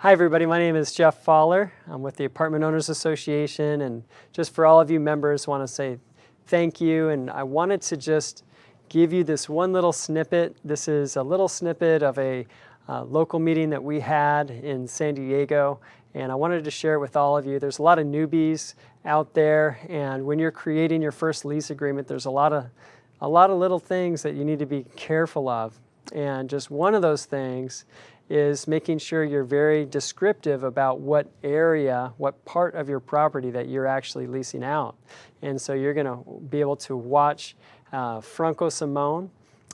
Hi everybody, my name is Jeff Fowler. I'm with the Apartment Owners Association, and just for all of you members, want to say thank you. And I wanted to just give you this one little snippet. This is a little snippet of a local meeting that we had in San Diego, and I wanted to share it with all of you. There's a lot of newbies out there, and when you're creating your first lease agreement, there's a lot of little things that you need to be careful of. And just one of those things is making sure you're very descriptive about what area, what part of your property that you're actually leasing out. And so you're going to be able to watch Franco Simone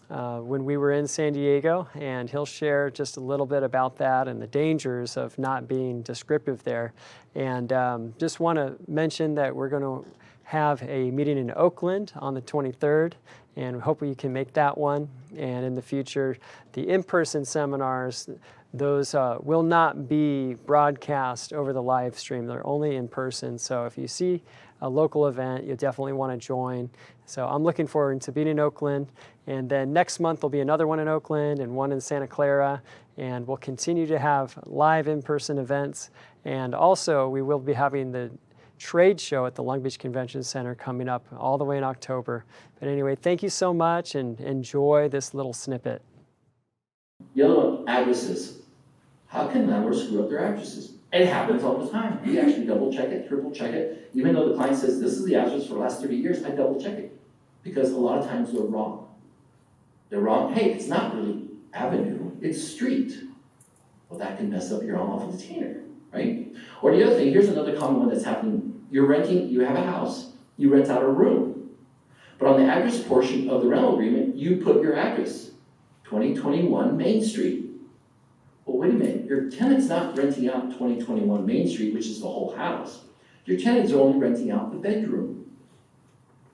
when we were in San Diego, and he'll share just a little bit about that and the dangers of not being descriptive there. And just want to mention that we're going to have a meeting in Oakland on the 23rd, and we hope you can make that one. And in the future, the in-person seminars, those will not be broadcast over the live stream. They're only in person. So if you see a local event, you definitely want to join. So I'm looking forward to being in Oakland. And then next month there'll be another one in Oakland and one in Santa Clara. And we'll continue to have live in-person events. And also we will be having the trade show at the Long Beach Convention Center coming up all the way in October. But anyway, thank you so much, and enjoy this little snippet. The other one, addresses. How can landlords screw up their addresses? It happens all the time. We actually double check it, triple check it. Even though the client says this is the address for the last 30 years, I double check it. Because a lot of times they're wrong. They're wrong. Hey, it's not really avenue, it's street. Well, that can mess up your unlawful detainer, right? Or the other thing, here's another common one that's happening. You're renting, you have a house, you rent out a room. But on the address portion of the rental agreement, you put your address, 2021 Main Street. Well, wait a minute, your tenant's not renting out 2021 Main Street, which is the whole house. Your tenant's only renting out the bedroom.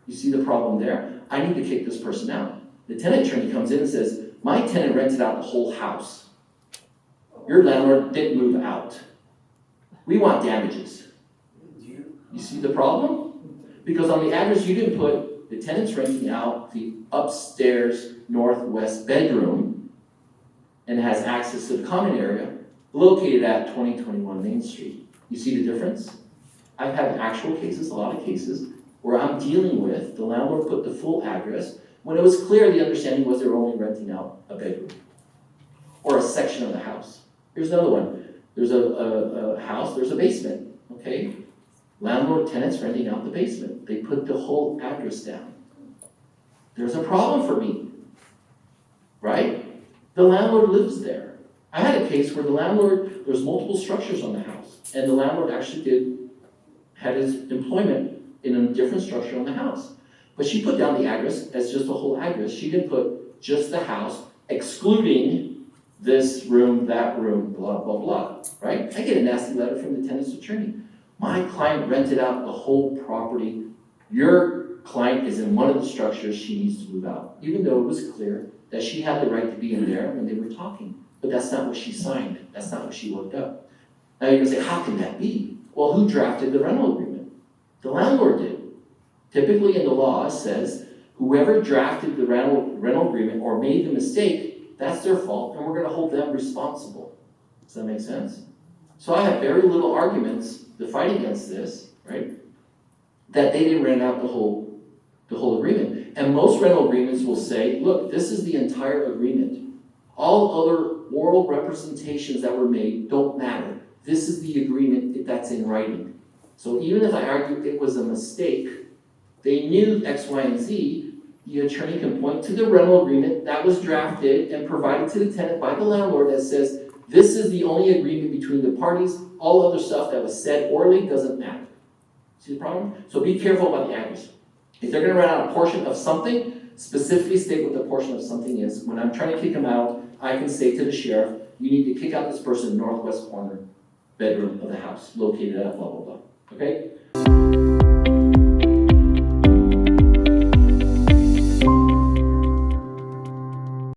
You see the problem there? I need to kick this person out. The tenant attorney comes in and says, my tenant rented out the whole house. Your landlord didn't move out. We want damages. You see the problem? Because on the address you didn't put the tenant's renting out the upstairs northwest bedroom and has access to the common area located at 2021 Main Street. You see the difference? I've had actual cases, a lot of cases, where I'm dealing with the landlord put the full address when it was clear the understanding was they were only renting out a bedroom or a section of the house. Here's another one. There's a house, there's a basement, okay? Landlord, tenants renting out the basement. They put the whole address down. There's a problem for me, right? The landlord lives there. I had a case where the landlord, there's multiple structures on the house, and the landlord actually had his employment in a different structure on the house. But she put down the address as just the whole address. She didn't put just the house, excluding this room, that room, blah, blah, blah, right? I get a nasty letter from the tenant's attorney. My client rented out the whole property. Your client is in one of the structures, she needs to move out. Even though it was clear that she had the right to be in there when they were talking. But that's not what she signed. That's not what she worked up. Now you're gonna say, how can that be? Well, who drafted the rental agreement? The landlord did. Typically in the law it says, whoever drafted the rental agreement or made the mistake, that's their fault, and we're gonna hold them responsible. Does that make sense? So I have very little arguments to fight against this, right? That they didn't rent out the whole agreement. And most rental agreements will say, look, this is the entire agreement. All other oral representations that were made don't matter. This is the agreement that's in writing. So even if I argue it was a mistake, they knew X, Y, and Z, the attorney can point to the rental agreement that was drafted and provided to the tenant by the landlord that says, this is the only agreement between the parties. All other stuff that was said orally doesn't matter. See the problem? So be careful about the address. If they're going to rent out a portion of something, specifically state what the portion of something is. When I'm trying to kick them out, I can say to the sheriff, you need to kick out this person in the northwest corner bedroom of the house, located at blah, blah, blah. Okay?